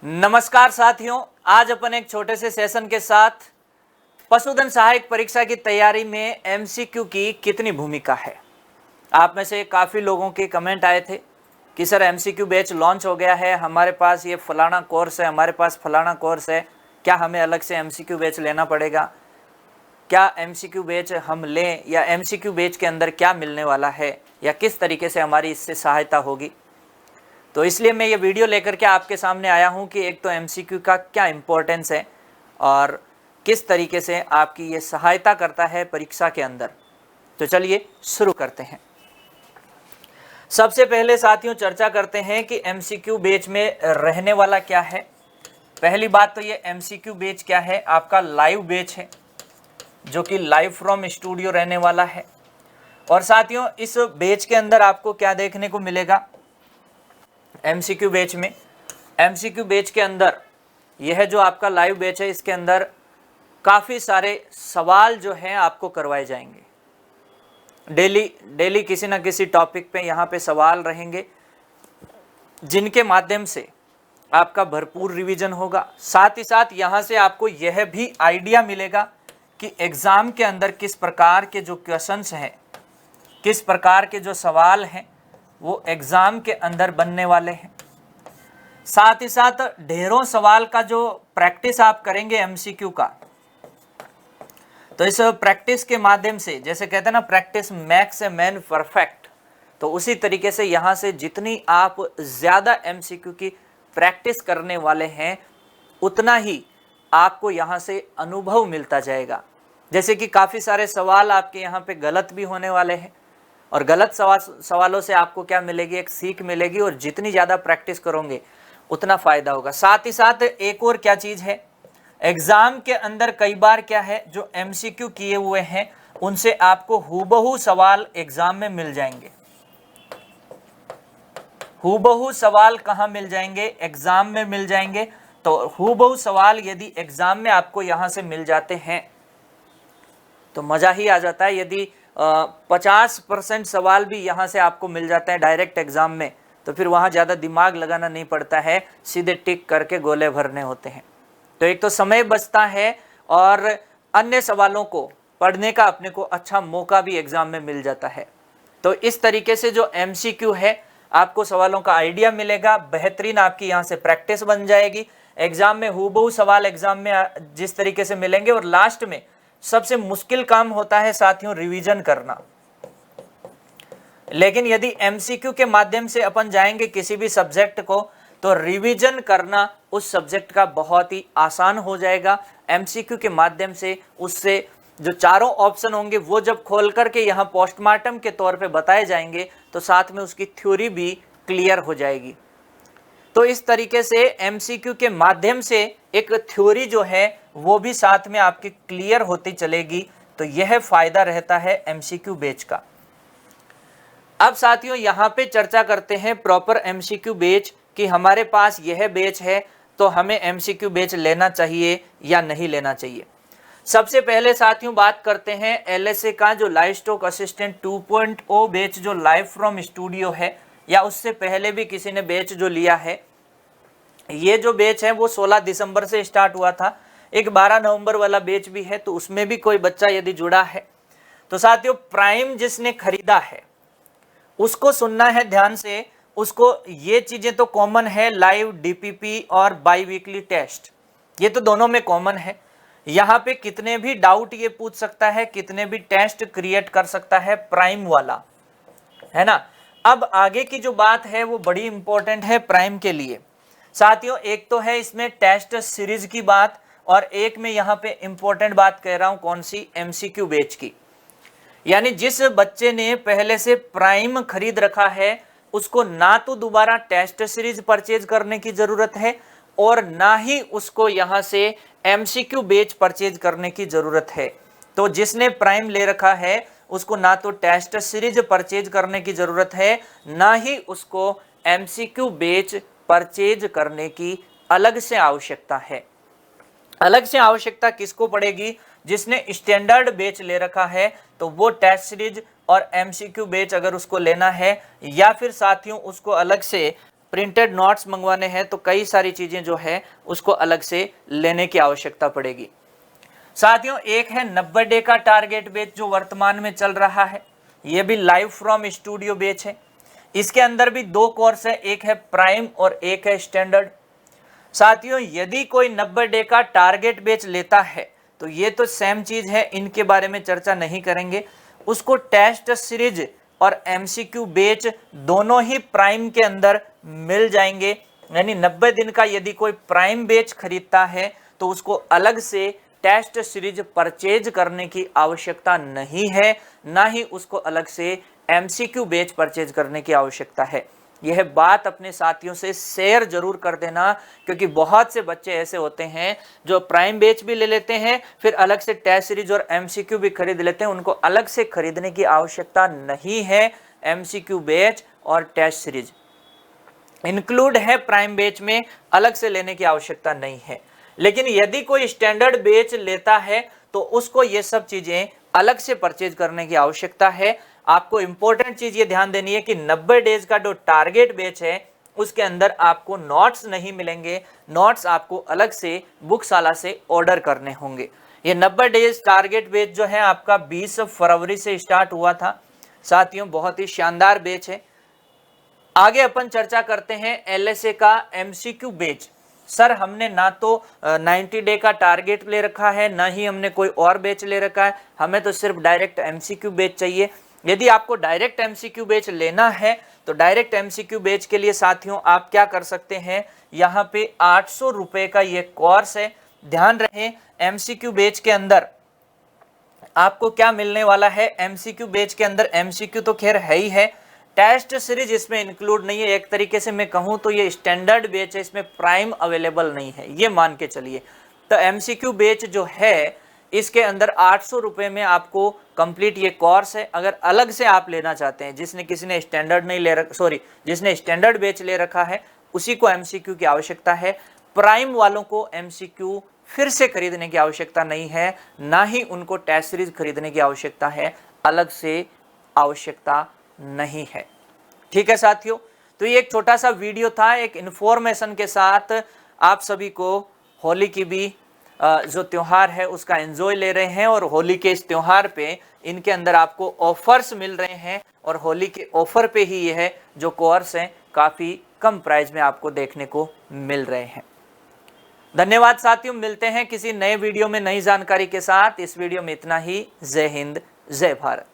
नमस्कार साथियों, आज अपन एक छोटे से सेशन के साथ पशुधन सहायक परीक्षा की तैयारी में एमसीक्यू की कितनी भूमिका है। आप में से काफ़ी लोगों के कमेंट आए थे कि सर एमसीक्यू बैच लॉन्च हो गया है, हमारे पास ये फलाना कोर्स है, हमारे पास फलाना कोर्स है, क्या हमें अलग से एमसीक्यू बैच लेना पड़ेगा, क्या एमसीक्यू बैच हम लें या एमसीक्यू बैच के अंदर क्या मिलने वाला है या किस तरीके से हमारी इससे सहायता होगी। तो इसलिए मैं ये वीडियो लेकर के आपके सामने आया हूँ कि एक तो एमसीक्यू का क्या इम्पोर्टेंस है और किस तरीके से आपकी ये सहायता करता है परीक्षा के अंदर। तो चलिए शुरू करते हैं। सबसे पहले साथियों चर्चा करते हैं कि एमसीक्यू बैच में रहने वाला क्या है। पहली बात तो ये एमसीक्यू बैच क्या है, आपका लाइव बैच है जो कि लाइव फ्रॉम स्टूडियो रहने वाला है। और साथियों इस बैच के अंदर आपको क्या देखने को मिलेगा, एमसीक्यू बैच में, एमसीक्यू बैच के अंदर यह जो आपका लाइव बैच है इसके अंदर काफ़ी सारे सवाल जो हैं आपको करवाए जाएंगे। डेली किसी ना किसी टॉपिक पे यहाँ पे सवाल रहेंगे जिनके माध्यम से आपका भरपूर रिवीजन होगा। साथ ही साथ यहाँ से आपको यह भी आइडिया मिलेगा कि एग्ज़ाम के अंदर किस प्रकार के जो क्वेश्चंस हैं, किस प्रकार के जो सवाल हैं वो एग्ज़ाम के अंदर बनने वाले हैं। साथ ही साथ ढेरों सवाल का जो प्रैक्टिस आप करेंगे एमसीक्यू का, तो इस प्रैक्टिस के माध्यम से, जैसे कहते हैं ना practice makes a man perfect, तो उसी तरीके से यहाँ से जितनी आप ज़्यादा एमसीक्यू की प्रैक्टिस करने वाले हैं उतना ही आपको यहाँ से अनुभव मिलता जाएगा। जैसे कि काफ़ी सारे सवाल आपके यहाँ पे गलत भी होने वाले हैं और गलत सवालों से आपको क्या मिलेगी, एक सीख मिलेगी और जितनी ज़्यादा प्रैक्टिस करोगे उतना फ़ायदा होगा। साथ ही साथ एक और क्या चीज़ है, एग्ज़ाम के अंदर कई बार क्या है जो एमसीक्यू किए हुए हैं उनसे आपको हूबहू सवाल एग्ज़ाम में मिल जाएंगे। हूबहू सवाल कहाँ मिल जाएंगे, एग्ज़ाम में मिल जाएंगे। तो हूबहू सवाल यदि एग्ज़ाम में आपको यहाँ से मिल जाते हैं तो मज़ा ही आ जाता है। यदि 50% सवाल भी यहाँ से आपको मिल जाता है डायरेक्ट एग्ज़ाम में, तो फिर वहाँ ज़्यादा दिमाग लगाना नहीं पड़ता है, सीधे टिक करके गोले भरने होते हैं। तो एक तो समय बचता है और अन्य सवालों को पढ़ने का अपने को अच्छा मौका भी एग्ज़ाम में मिल जाता है। तो इस तरीके से जो एमसीक्यू है आपको सवालों का आइडिया मिलेगा, बेहतरीन आपकी यहाँ से प्रैक्टिस बन जाएगी। एग्ज़ाम में हूबहू सवाल एग्ज़ाम में जिस तरीके से मिलेंगे। और लास्ट में सबसे मुश्किल काम होता है साथियों रिवीजन करना। लेकिन यदि एमसीक्यू के माध्यम से अपन जाएंगे किसी भी सब्जेक्ट को, तो रिवीजन करना उस सब्जेक्ट का बहुत ही आसान हो जाएगा। एमसीक्यू के माध्यम से उससे जो चारों ऑप्शन होंगे वो जब खोल करके यहाँ पोस्टमार्टम के तौर पे बताए जाएंगे तो साथ में उसकी थ्योरी भी क्लियर हो जाएगी। तो इस तरीके से एमसीक्यू के माध्यम से एक थ्योरी जो है वो भी साथ में आपकी क्लियर होती चलेगी। तो यह फायदा रहता है एमसीक्यू बैच का। अब साथियों यहाँ पे चर्चा करते हैं प्रॉपर एमसीक्यू बैच कि हमारे पास यह बैच है तो हमें एमसीक्यू बैच लेना चाहिए या नहीं लेना चाहिए। सबसे पहले साथियों बात करते हैं एलएसए का जो लाइव स्टॉक असिस्टेंट 2.0 बैच जो लाइव फ्रॉम स्टूडियो है, या उससे पहले भी किसी ने बैच जो लिया है। ये जो बैच है वो 16 दिसंबर से स्टार्ट हुआ था। एक 12 नवंबर वाला बैच भी है, तो उसमें भी कोई बच्चा यदि जुड़ा है तो साथियों प्राइम जिसने खरीदा है उसको सुनना है ध्यान से। उसको ये चीजें तो कॉमन है, लाइव डीपीपी और बाई वीकली टेस्ट, ये तो दोनों में कॉमन है। यहाँ पे कितने भी डाउट ये पूछ सकता है, कितने भी टेस्ट क्रिएट कर सकता है प्राइम वाला, है ना। अब आगे की जो बात है वो बड़ी इंपॉर्टेंट है प्राइम के लिए साथियों। एक तो है इसमें टेस्ट सीरीज की बात, और एक में यहाँ पे इंपॉर्टेंट बात कह रहा हूं कौन सी, एमसीक्यू बैच की। यानी जिस बच्चे ने पहले से प्राइम खरीद रखा है उसको ना तो दोबारा टेस्ट सीरीज परचेज करने की जरूरत है और ना ही उसको यहाँ से एमसीक्यू बैच परचेज करने की जरूरत है। तो जिसने प्राइम ले रखा है उसको ना तो टेस्ट सीरीज परचेज करने की जरूरत है, ना ही उसको एमसीक्यू बैच परचेज करने की अलग से आवश्यकता है। अलग से आवश्यकता किसको पड़ेगी, जिसने स्टैंडर्ड बैच ले रखा है, तो वो टेस्ट सीरीज और एमसीक्यू बैच अगर उसको लेना है, या फिर साथियों उसको अलग से प्रिंटेड नोट्स मंगवाने हैं तो कई सारी चीजें जो है उसको अलग से लेने की आवश्यकता पड़ेगी। साथियों, एक है 90 डे का टारगेट बैच जो वर्तमान में चल रहा है, यह भी लाइव फ्रॉम स्टूडियो बैच है। इसके अंदर भी 2 कोर्स है, एक है प्राइम और एक है स्टैंडर्ड। साथियों, यदि कोई 90 डे का टारगेट बैच लेता है तो ये तो सेम चीज है, इनके बारे में चर्चा नहीं करेंगे। उसको टेस्ट सीरीज और एमसीक्यू बैच दोनों ही प्राइम के अंदर मिल जाएंगे। यानी 90 दिन का यदि कोई प्राइम बैच खरीदता है तो उसको अलग से टेस्ट सीरीज परचेज करने की आवश्यकता नहीं है, ना ही उसको अलग से एमसीक्यू बैच परचेज करने की आवश्यकता है। यह बात अपने साथियों से शेयर जरूर कर देना, क्योंकि बहुत से बच्चे ऐसे होते हैं जो प्राइम बैच भी ले लेते हैं, फिर अलग से टेस्ट सीरीज और एमसीक्यू भी खरीद लेते हैं। उनको अलग से खरीदने की आवश्यकता नहीं है। एमसीक्यू बैच और टेस्ट सीरीज इंक्लूड है प्राइम बैच में, अलग से लेने की आवश्यकता नहीं है। लेकिन यदि कोई स्टैंडर्ड बैच लेता है तो उसको ये सब चीजें अलग से परचेज करने की आवश्यकता है। आपको इंपॉर्टेंट चीज ये ध्यान देनी है कि 90 डेज का जो टारगेट बैच है उसके अंदर आपको नोट्स नहीं मिलेंगे, नोट्स आपको अलग से बुकशाला से ऑर्डर करने होंगे। ये 90 डेज टारगेट बैच जो है आपका 20 फरवरी से स्टार्ट हुआ था। साथियों, बहुत ही शानदार बैच है। आगे अपन चर्चा करते हैं एलएसए का एमसीक्यू बैच। सर, हमने ना तो 90 डे का टारगेट ले रखा है, ना ही हमने कोई और बैच ले रखा है, हमें तो सिर्फ डायरेक्ट एमसीक्यू बैच चाहिए। यदि आपको डायरेक्ट एमसीक्यू बैच लेना है तो डायरेक्ट एमसीक्यू बैच के लिए साथियों आप क्या कर सकते हैं, यहाँ पे 800 रुपए का ये कोर्स है। ध्यान रहे, एमसीक्यू बैच के अंदर आपको क्या मिलने वाला है। एमसीक्यू बैच के अंदर एमसीक्यू तो खैर है ही है, टेस्ट सीरीज इसमें इंक्लूड नहीं है। एक तरीके से मैं कहूं तो ये स्टैंडर्ड बैच है, इसमें प्राइम अवेलेबल नहीं है, ये मान के चलिए। तो एमसीक्यू बैच जो है इसके अंदर 800 रुपए में आपको कंप्लीट ये कोर्स है। अगर अलग से आप लेना चाहते हैं, किसी ने स्टैंडर्ड नहीं ले रखा, जिसने स्टैंडर्ड बैच ले रखा है उसी को एमसीक्यू की आवश्यकता है। प्राइम वालों को एमसीक्यू फिर से खरीदने की आवश्यकता नहीं है, ना ही उनको टेस्ट सीरीज खरीदने की आवश्यकता है, अलग से आवश्यकता नहीं है। ठीक है साथियों, तो ये एक छोटा सा वीडियो था, एक इन्फॉर्मेशन के साथ आप सभी को होली की भी जो त्योहार है उसका एंजॉय ले रहे हैं। और होली के इस त्योहार पे इनके अंदर आपको ऑफर्स मिल रहे हैं, और होली के ऑफर पे ही यह जो कोर्स हैं काफ़ी कम प्राइस में आपको देखने को मिल रहे हैं। धन्यवाद साथियों, मिलते हैं किसी नए वीडियो में नई जानकारी के साथ। इस वीडियो में इतना ही। जय हिंद, जय भारत।